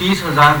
30,000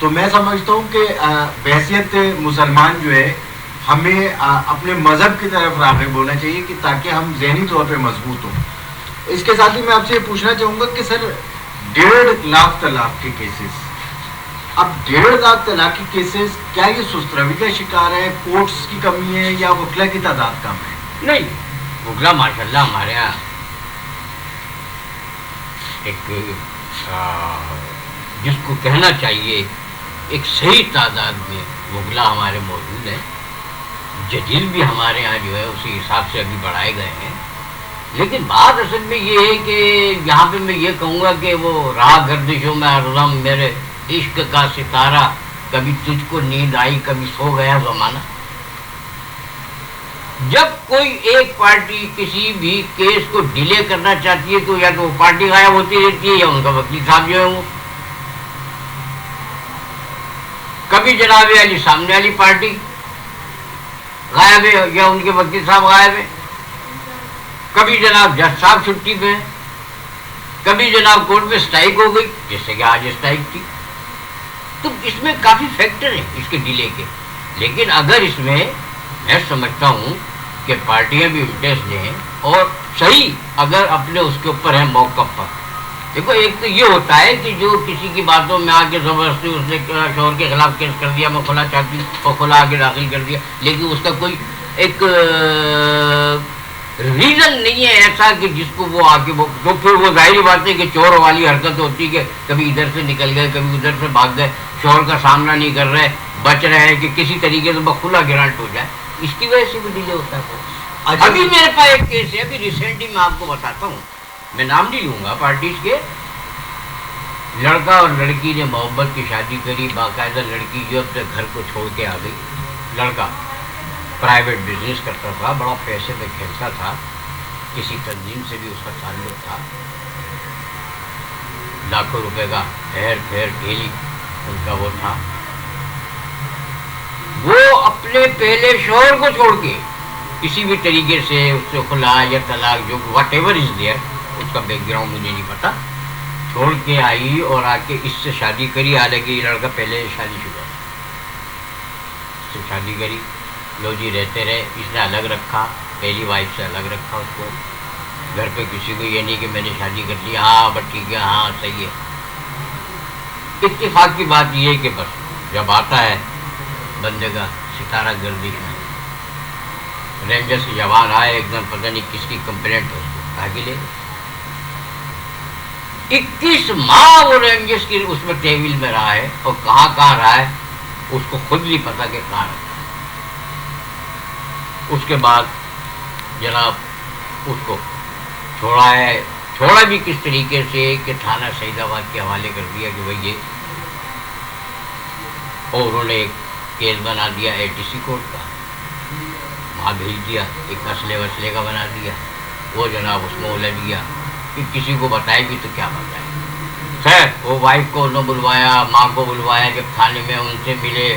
تو میں سمجھتا ہوں کہ بحیثیت مسلمان جو ہے ہمیں اپنے مذہب کی طرف راغب ہونا چاہیے کہ تاکہ ہم ذہنی طور پہ مضبوط ہوں. اس کے ساتھ ہی میں آپ سے یہ پوچھنا چاہوں گا کہ سر 1.5 لاکھ طلاق کے کیسز، اب 1.5 لاکھ طلاق کے کیسز کیا یہ سست روی کا شکار ہے، کورٹس کی کمی ہے یا وکلا کی تعداد کم ہے؟ نہیں، وکلا ماشاءاللہ ہمارے یہاں ایک جس کو کہنا چاہیے ایک صحیح تعداد میں وکلا ہمارے موجود ہیں. ججز بھی ہمارے یہاں جو ہے اسی حساب سے ابھی بڑھائے گئے ہیں. لیکن بات اصل میں یہ ہے کہ یہاں پہ میں یہ کہوں گا کہ وہ راہ گردشوں میں ہردم میرے عشق کا ستارہ، کبھی تجھ کو نیند آئی کبھی سو گیا زمانہ. جب کوئی ایک پارٹی کسی بھی کیس کو ڈیلے کرنا چاہتی ہے تو یا تو وہ پارٹی غائب ہوتی رہتی ہے یا ان کا وکیل صاحب جو ہے وہ کبھی جناب علی سامنے والی پارٹی غائب ہے یا ان کے وکیل صاحب غائب ہیں، کبھی جناب جج صاحب چھٹی پہ ہیں، کبھی جناب کورٹ میں اسٹرائک ہو گئی جیسے کہ آج اسٹرائک تھی. تو اس میں کافی فیکٹر ہیں اس کے ڈیلے کے. لیکن اگر اس میں سمجھتا ہوں کہ پارٹیاں بھی انٹرسٹ لیں اور صحیح اگر اپنے اس کے اوپر ہے موقع پر. دیکھو ایک تو یہ ہوتا ہے کہ جو کسی کی باتوں میں آ کے زبردستی اس نے شوہر کے خلاف کیس کر دیا، میں کھلا چاہتی ہوں اور کھلا آگے داخل کر دیا، لیکن اس کا کوئی ایک ریزن نہیں ہے ایسا کہ جس کو وہ آگے تو پھر وہ ظاہری بات ہے کہ چور والی حرکت ہوتی کہ کبھی ادھر سے نکل گئے کبھی ادھر سے بھاگ گئے، شوہر کا سامنا نہیں کر رہے، بچ رہے ہیں کہ کسی طریقے سے بخلا گرانٹ ہو جائے. اس کی وجہ سے بھی ڈیلے ہوتا ہے. ابھی میرے پاس ایک کیس ہے، ابھی ریسنٹلی میں آپ کو بتاتا ہوں، میں نام نہیں لوں گا پارٹیز کے. لڑکا اور لڑکی نے محبت کی شادی کری، باقاعدہ لڑکی جو اپنے گھر کو چھوڑ کے آ گئی. لڑکا پرائیویٹ بزنس کرتا تھا، بڑا پیسے میں کھیلتا تھا، کسی تنظیم سے بھی اس کا تعلق تھا، لاکھوں روپے کا ہیر پھیر ڈیلی ان کا وہ تھا. وہ اپنے پہلے شوہر کو چھوڑ کے کسی بھی طریقے سے اس سے خلا یا طلاق جو واٹ ایور از دیئر، اس کا بیک گراؤنڈ مجھے نہیں پتا، چھوڑ کے آئی اور آ کے اس سے شادی کری. حالانکہ یہ لڑکا پہلے شادی شدہ تھا، اس سے شادی کری، لو جی رہتے رہے. اس نے الگ رکھا، پہلی وائف سے الگ رکھا اس کو. گھر پہ کسی کو یہ نہیں کہ میں نے شادی کر لی، ہاں بس ٹھیک ہے، ہاں صحیح ہے. اتفاق کی بات یہ ہے کہ بس جب آتا ہے بندے کا ستارہ گردش میں، رینجر سے جوان آئے ایک دم پتہ نہیں کس کی کمپلینٹ ہے، اس کو بھاگی لے. 21 ماہ وہ رینجرس کی اس میں ٹیبل میں رہا ہے اور کہاں کہاں رہا ہے اس کو خود نہیں پتا کہ کہاں رہا. اس کے بعد جناب اس کو چھوڑا ہے، چھوڑا بھی کس طریقے سے کہ تھانہ سعید آباد کے حوالے کر دیا کہ بھائی یہ، اور انہوں نے ایک کیس بنا دیا ATC کورٹ کا، وہاں بھیج دیا، ایک اسلحے کا بنا دیا. وہ جناب اس میں الجھ گیا کہ کسی کو بتائے بھی تو کیا بتائے. خیر وہ وائف کو انہوں بلوایا، ماں کو بلوایا، جب تھانے میں ان سے ملے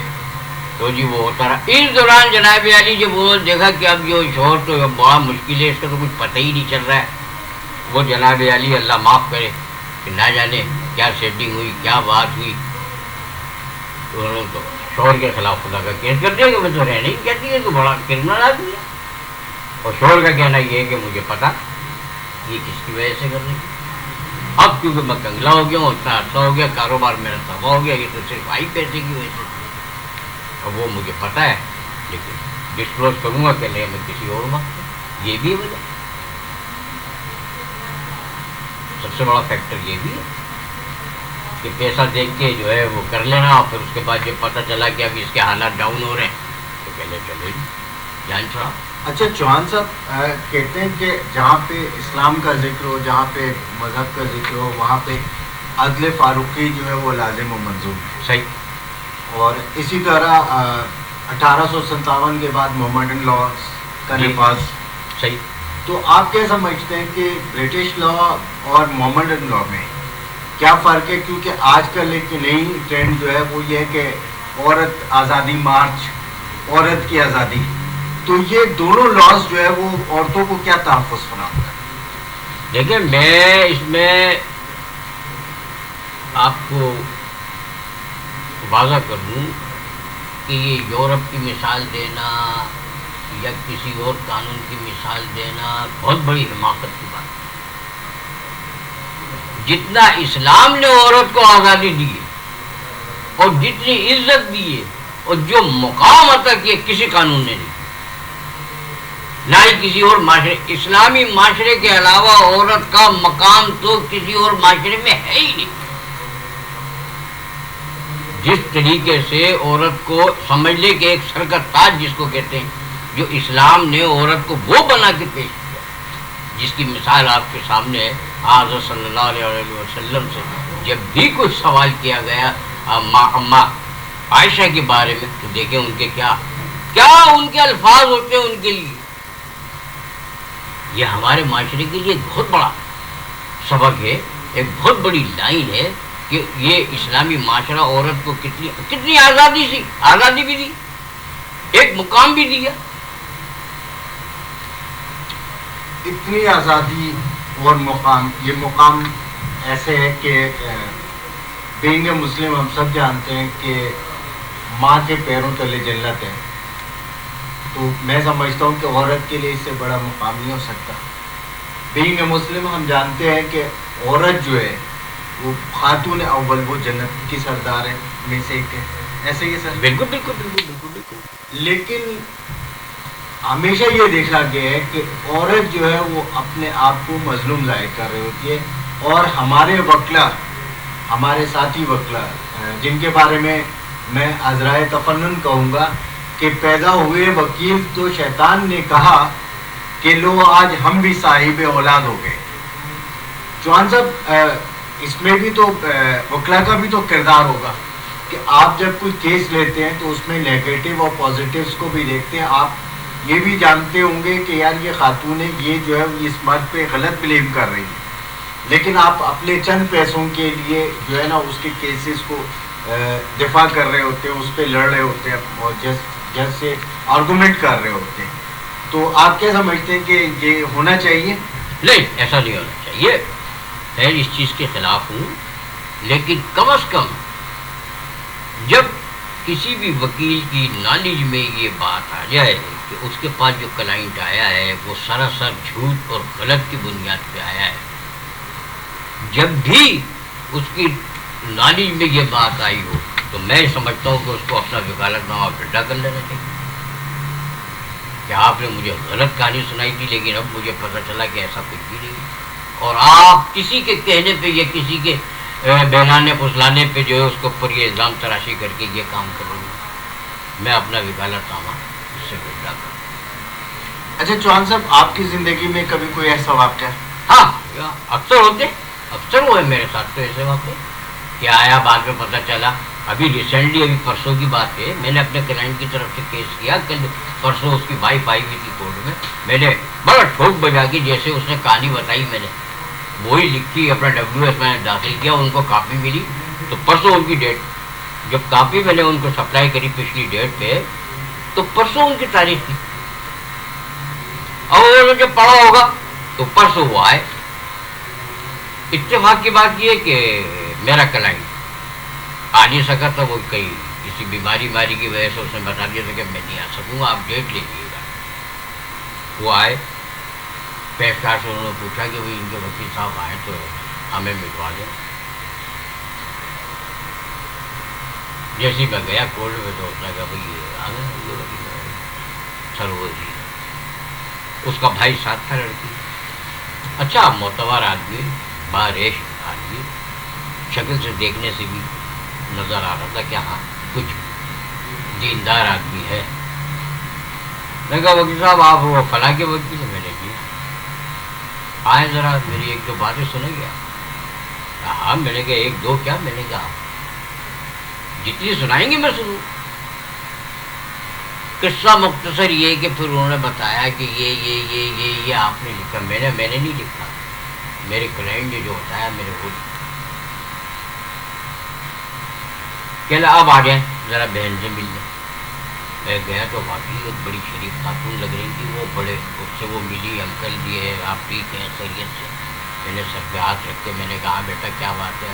تو جی وہ ہوتا رہا. اس دوران جناب علی جب وہ دیکھا کہ اب یہ شوہر تو بڑا مشکل ہے، اس کا تو کچھ پتہ ہی نہیں چل رہا ہے، وہ جناب علی اللہ معاف کرے کہ نہ جانے کیا سیٹنگ ہوئی، کیا بات ہوئی، تو انہوں نے تو شوہر کے خلاف خدا کا کیس کر دیا کہ میں تو رہنے ہی کہتی ہے، تو بڑا کرمنل آدمی ہے. اور شوہر کا کہنا یہ ہے کہ مجھے پتا یہ کس کی وجہ سے کر رہی ہے. اب کیونکہ میں کنگلا ہو گیا ہوں، اتنا عرصہ ہو گیا، کاروبار میرا تباہ ہو گیا، یہ تو صرف آئی پیسے کی وجہ سے. اب وہ مجھے پتا ہے لیکن ڈسکلوز کروں گا کہ نہیں میں کسی اور وقت. یہ بھی وجہ، سب سے بڑا فیکٹر یہ بھی ہے کہ پیسہ دیکھ کے جو ہے وہ کر لینا، اور پھر اس کے بعد جب پتہ چلا کہ اب اس کے حالات ڈاؤن ہو رہے ہیں تو پہلے چلو جی جان چھوڑا. اچھا چوہان صاحب کہتے ہیں کہ جہاں پہ اسلام کا ذکر ہو، جہاں پہ مذہب کا ذکر ہو، وہاں پہ عدل فاروقی جو ہے وہ لازم و منظور ہے. صحیح. اور اسی طرح 1857 کے بعد محمدن لاء کا نفاذ. صحیح. تو آپ کیا سمجھتے ہیں کہ برٹش لا اور محمدن لا میں کیا فرق ہے؟ کیونکہ آج کل ایک نئی ٹرینڈ جو ہے وہ یہ ہے کہ عورت آزادی مارچ، عورت کی آزادی، تو یہ دونوں لاز جو ہے وہ عورتوں کو کیا تحفظ فراہم کریں؟ دیکھیں میں اس میں آپ کو واضح کر دوں کہ یہ یورپ کی مثال دینا یا کسی اور قانون کی مثال دینا بہت بڑی حماقت کی بات ہے. جتنا اسلام نے عورت کو آزادی دی ہے اور جتنی عزت دی ہے اور جو مقام عطا کیا کسی قانون نے نہیں, نہ ہی کسی اور معاشرے. اسلامی معاشرے کے علاوہ عورت کا مقام تو کسی اور معاشرے میں ہے ہی نہیں. جس طریقے سے عورت کو سمجھ لے کہ ایک سر کا تاج جس کو کہتے ہیں, جو اسلام نے عورت کو وہ بنا کے پیش کیا, جس کی مثال آپ کے سامنے ہے. حضرت صلی اللہ علیہ وسلم سے جب بھی کچھ سوال کیا گیا اماں عائشہ کے بارے میں, تو دیکھیں ان کے کیا ان کے الفاظ ہوتے ہیں ان کے لیے. یہ ہمارے معاشرے کے لیے ایک بہت بڑا سبق ہے, ایک بہت بڑی لائن ہے کہ یہ اسلامی معاشرہ عورت کو کتنی آزادی بھی دی, ایک مقام بھی دیا. اتنی آزادی اور مقام, یہ مقام ایسے ہے کہ بینگ مسلم ہم سب جانتے ہیں کہ ماں کے پیروں تلے جنت ہے. تو میں سمجھتا ہوں کہ عورت کے لیے اس سے بڑا مقام نہیں ہو سکتا. بینگ مسلم ہم جانتے ہیں کہ عورت جو ہے وہ خاتون اول, وہ جنت کی سردار ہے میں سے ایک ہے. ایسے ہی سر؟ بالکل بالکل بالکل بالکل بالکل. لیکن ہمیشہ یہ دیکھا گیا ہے کہ عورت جو ہے وہ اپنے آپ کو مظلوم ظاہر کر رہی ہوتی ہے. اور ہمارے وکلا, ہمارے ساتھی وکلا جن کے بارے میں عذرائے تفنن کہوں گا کہ پیدا ہوئے وکیل تو شیطان نے کہا کہ لو آج ہم بھی صاحب اولاد ہو گئے. چوہان صاحب, اس میں بھی تو وکلا کا بھی تو کردار ہوگا کہ آپ جب کوئی کیس لیتے ہیں تو اس میں نیگیٹو اور پازیٹیوز کو بھی دیکھتے ہیں. آپ یہ بھی جانتے ہوں گے کہ یار یہ خاتون ہے, یہ جو ہے اس مرد پہ غلط بلیم کر رہی ہے, لیکن آپ اپنے چند پیسوں کے لیے جو ہے نا اس کے کیسز کو دفاع کر رہے ہوتے ہیں, اس پہ لڑ رہے ہوتے ہیں اور جج سے آرگومنٹ کر رہے ہوتے ہیں. تو آپ کیا سمجھتے ہیں کہ یہ ہونا چاہیے؟ نہیں, ایسا نہیں ہونا چاہیے. میں اس چیز کے خلاف ہوں, لیکن کم از کم جب کسی بھی وکیل کی نالج میں یہ بات آ جائے کہ اس کے پاس جو کلائنٹ آیا ہے وہ سراسر جھوٹ اور غلط کی بنیاد پہ آیا ہے, جب بھی اس کی نالج میں یہ بات آئی ہو تو میں سمجھتا ہوں کہ اس کو اپنا وکالت نامہ ڈنڈا کر لینا چاہیے کہ آپ نے مجھے غلط کہانی سنائی تھی, لیکن اب مجھے پتہ چلا کہ ایسا کچھ بھی نہیں. اور آپ کسی کے کہنے پہ یا کسی کے بہلانے پھسلانے پہ جو ہے اس کے اوپر یہ الزام تراشی کر کے یہ کام کروں گا, میں اپنا وکالت نامہ اس سے ڈنڈا کروں. اچھا چوہان صاحب, آپ کی زندگی میں کبھی کوئی ایسا واقعہ؟ ہاں, اکثر ہوئے میرے ساتھ تو ایسے واقعے کہ آیا بعد میں پتہ چلا. ابھی ریسنٹلی, ابھی پرسوں کی بات ہے, میں نے اپنے کلائنٹ کی طرف سے کیس کیا. کل پرسوں اس کی وائف آئی ہوئی تھی کورٹ میں, میں نے بڑا ٹھوک بجا کے جیسے اس نے کہانی بتائی میں نے وہی لکھی, اپنا WS میں نے داخل کیا. ان کو کاپی ملی تو پرسوں ان کی ڈیٹ, جب کاپی میں نے ان کو سپلائی کری پچھلی ڈیٹ پہ تو پرسوں ان کی تاریخ تھی. اور انہوں نے جب پڑھا ہوگا تو پرسوں وہ آئے. اتفاق کی بات یہ کہ میرا کلائنٹ آ نہیں سکا تھا, وہ کئی کسی بیماری کی وجہ سے اس نے بتا دیا تھا کہ میں نہیں آ سکوں گا, آپ ڈیٹ لے لیجیے گا. وہ آئے, پیشکار سے انہوں نے پوچھا کہ بھائی ان کے وکیل صاحب آئے تو ہمیں ملوا دیں. جیسے میں گیا کورٹ میں تو اس نے کہا بھائی آ گئے سر, وہ جی اس کا بھائی ساتھ تھا لڑکی. اچھا معتبر آدمی, باریش آدمی, شکل سے دیکھنے سے بھی نظر آ رہا تھا کہ ہاں کچھ دیندار آدمی ہے. میں کہا وکیل صاحب آپ وہ فلاں کے وکیل ہیں؟ میں نے کیا آئے ذرا میری ایک دو باتیں سنے گیا. ہاں, میں نے کہا ایک دو کیا, میں نے کہا جتنی سنائیں گے میں سنوں. قصہ مختصر یہ کہ پھر انہوں نے بتایا کہ یہ آپ نے لکھا. میں نے نہیں لکھا, میرے کلائنٹ نے جو بتایا میں نے وہ لکھا. کہلا اب آ جائیں ذرا بہن سے مل جائیں. میں گیا تو واقعی ایک بڑی شریف خاتون لگ رہی تھی. وہ بڑے اس سے وہ ملی, انکل جی ہے آپ ٹھیک ہیں خیریت سے. میں نے سر پہ ہاتھ رکھ کے میں نے کہا بیٹا کیا بات ہے,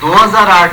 2008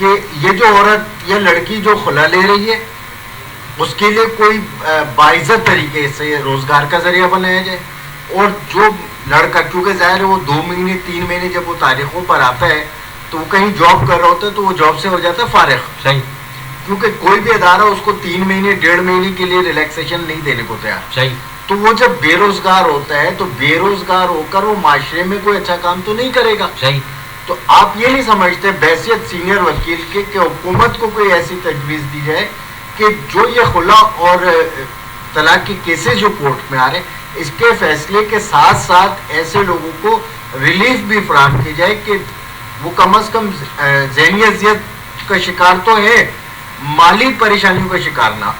کہ یہ جو عورت یا لڑکی جو خلا لے رہی ہے اس کے لیے کوئی باعزت طریقے سے روزگار کا ذریعہ بنایا جائے، اور جو لڑکا کیونکہ ظاہر ہے وہ 2 مہینے 3 مہینے جب وہ تاریخوں پر آتا ہے تو وہ کہیں جاب کر رہا ہوتا ہے تو وہ جاب سے ہو جاتا ہے فارغ. صحیح. کیونکہ کوئی بھی ادارہ اس کو 3 مہینے 1.5 مہینے کے لیے ریلیکسیشن نہیں دینے کو تیار. صحیح. تو وہ جب بے روزگار ہوتا ہے تو بے روزگار ہو کر وہ معاشرے میں کوئی اچھا کام تو نہیں کرے گا. صحیح. تو آپ یہ نہیں سمجھتے بحیثیت سینئر وکیل کے کہ حکومت کو کوئی ایسی تجویز دی جائے کہ جو یہ خلا اور طلاق کے کیسز جو کورٹ میں آ رہے ہیں اس کے فیصلے کے ساتھ ساتھ ایسے لوگوں کو ریلیف بھی فراہم کی جائے کہ وہ کم از کم ذہنی اذیت کا شکار تو ہے، مالی پریشانیوں کا شکار نہ.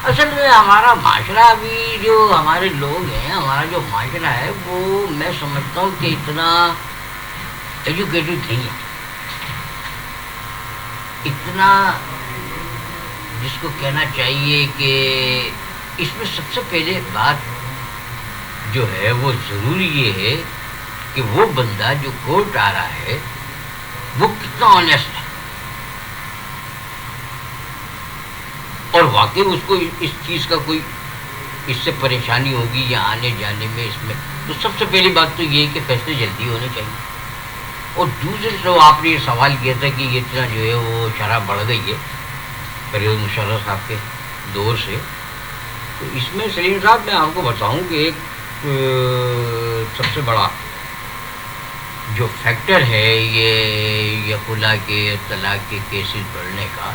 اصل میں ہمارا معاشرہ ابھی جو ہمارے لوگ ہیں، ہمارا جو معاشرہ ہے وہ میں سمجھتا ہوں کہ اتنا ایجوکیٹڈ نہیں ہے، اتنا جس کو کہنا چاہیے کہ اس میں سب سے پہلے بات جو ہے وہ ضروری یہ ہے کہ وہ بندہ جو کورٹ آ رہا ہے وہ کتنا آنیسٹ ہے اور واقعی اس کو اس چیز کا کوئی اس سے پریشانی ہوگی یا آنے جانے میں اس میں. تو سب سے پہلی بات تو یہ کہ فیصلے جلدی ہونے چاہیے. اور دوسرے جو آپ نے یہ سوال کیا تھا کہ یہ اتنا جو ہے وہ شرح بڑھ گئی ہے پرویز مشرف صاحب کے دور سے، تو اس میں سلیم صاحب میں آپ کو بتاؤں کہ ایک سب سے بڑا جو فیکٹر ہے یہ خلا کے طلاق کے کیسز بڑھنے کا،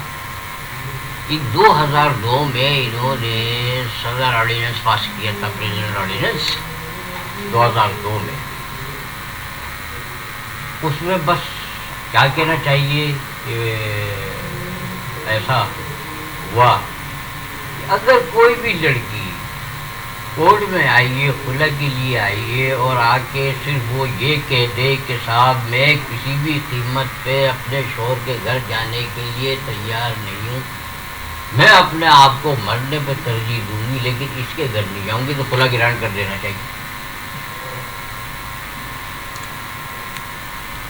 کہ 2002 میں انہوں نے صدر آرڈیننس پاس کیا تھا، پریزیڈنٹ آرڈیننس 2002 میں. اس میں بس کیا کہنا چاہیے کہ ایسا ہوا کہ اگر کوئی بھی لڑکی کورٹ میں آئیے خلا کے لیے آئیے اور آ کے صرف وہ یہ کہہ دے کہ صاحب میں کسی بھی قیمت پہ اپنے شوہر کے گھر جانے کے لیے تیار نہیں ہوں، میں اپنے آپ کو مرنے پہ ترجیح دوں گی لیکن اس کے گھر نہیں جاؤں گی، تو خلا گرانٹ کر دینا چاہیے.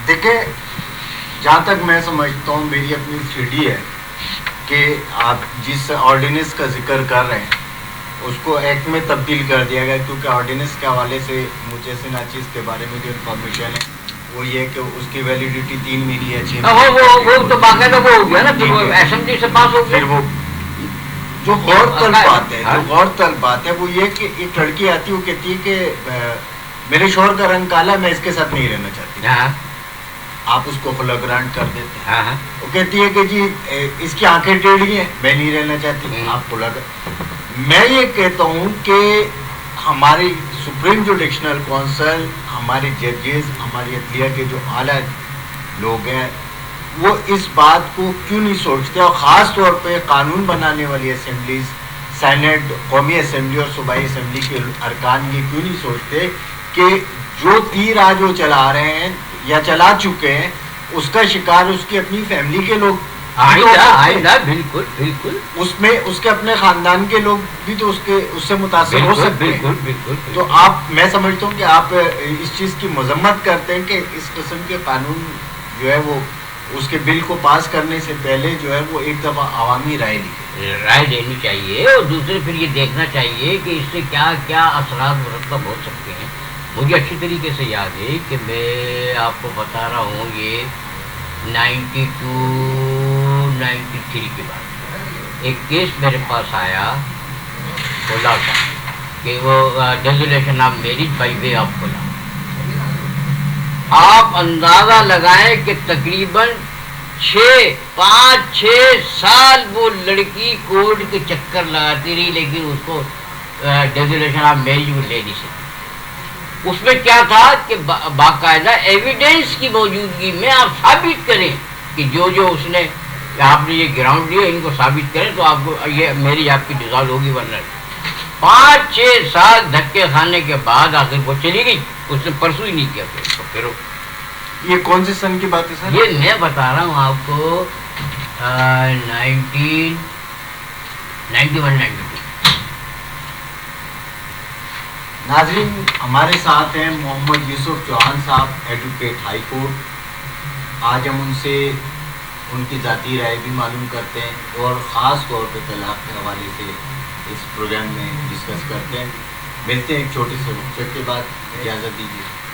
دیکھیں جہاں تک میں سمجھتا ہوں میری اپنی تھیوری ہے کہ آپ جس آرڈیننس کا ذکر کر رہے ہیں اس کو ایکٹ میں تبدیل کر دیا گیا، کیونکہ آرڈیننس کے حوالے سے مجھے سے ناچیز کے بارے میں جو انفارمیشن ہے وہ یہ ہے کہ اس کی ویلیڈیٹی 3 مہینے ہے 6 مہینے. وہ تو باقاعدہ وہ ہو گیا نا، پھر وہ اسمبلی سے پاس ہو گیا. پھر وہ جو غور طلب بات ہے وہ یہ کہ ایک لڑکی آتی ہے وہ کہتی ہے کہ میرے شوہر کا رنگ کالا، میں اس کے ساتھ نہیں رہنا چاہتی. آپ اس کو خلا گرانٹ کر دیتے ہیں. وہ کہتی ہے کہ جی اس کی آنکھیں ٹیڑھی ہیں، میں نہیں رہنا چاہتی، آپ خلا کر. میں یہ کہتا ہوں کہ ہماری سپریم جوڈیشنل کونسل، ہمارے ججز، ہماری عدلیہ کے جو اعلیٰ لوگ ہیں وہ اس بات کو کیوں نہیں سوچتے، اور خاص طور پہ قانون بنانے والی اسمبلیز، سینٹ، قومی اسمبلی اور صوبائی اسمبلی کے ارکان یہ کیوں نہیں سوچتے کہ جو تیر آج وہ چلا رہے ہیں یا چلا چکے ہیں اس کا شکار اس کی اپنی فیملی کے لوگ، بالکل بالکل، اس میں اس کے اپنے خاندان کے لوگ بھی تو اس سے متاثر ہو سکتے ہیں. بالکل. تو میں سمجھتا ہوں کہ آپ اس چیز کی مذمت کرتے ہیں کہ اس قسم کے قانون جو ہے وہ اس کے بل کو پاس کرنے سے پہلے جو ہے وہ ایک دفعہ عوامی رائے دینی چاہیے، اور دوسرے پھر یہ دیکھنا چاہیے کہ اس سے کیا کیا اثرات مرتب ہو سکتے ہیں. مجھے اچھی طریقے سے یاد ہے کہ میں آپ کو بتا رہا ہوں یہ 92 93 کے بعد ایک کیس میرے پاس آیا خلا کا، کہ وہ dissolution of marriage by way of خلا. آپ اندازہ لگائیں کہ تقریباً 5-6 سال وہ لڑکی کورٹ کے چکر لگاتی رہی لیکن اس کو ڈیزولیشن آف میرج وہ لے نہیں سکتی. اس میں کیا تھا کہ باقاعدہ ایویڈینس کی موجودگی میں آپ ثابت کریں کہ جو اس نے آپ نے یہ گراؤنڈ لیا ان کو ثابت کریں تو آپ کو یہ میری آپ کی ڈیزالو ہوگی. ورنہ 5-6 سال دھکے کھانے کے بعد آخر وہ چلی گئی، اس نے پرسو ہی نہیں کیا. پھر یہ کون سے سن کی بات ہے سر؟ یہ میں بتا رہا ہوں آپ کو 91-92. ناظرین ہمارے ساتھ ہیں محمد یوسف چوہان صاحب، ایڈوکیٹ ہائی کورٹ. آج ہم ان سے ان کی ذاتی رائے بھی معلوم کرتے ہیں اور خاص طور پہ طلاق کے حوالے سے اس پروگرام میں ڈسکس کرتے ہیں. ملتے ہیں ایک چھوٹے سے وقفے کے بعد. اجازت دیجیے.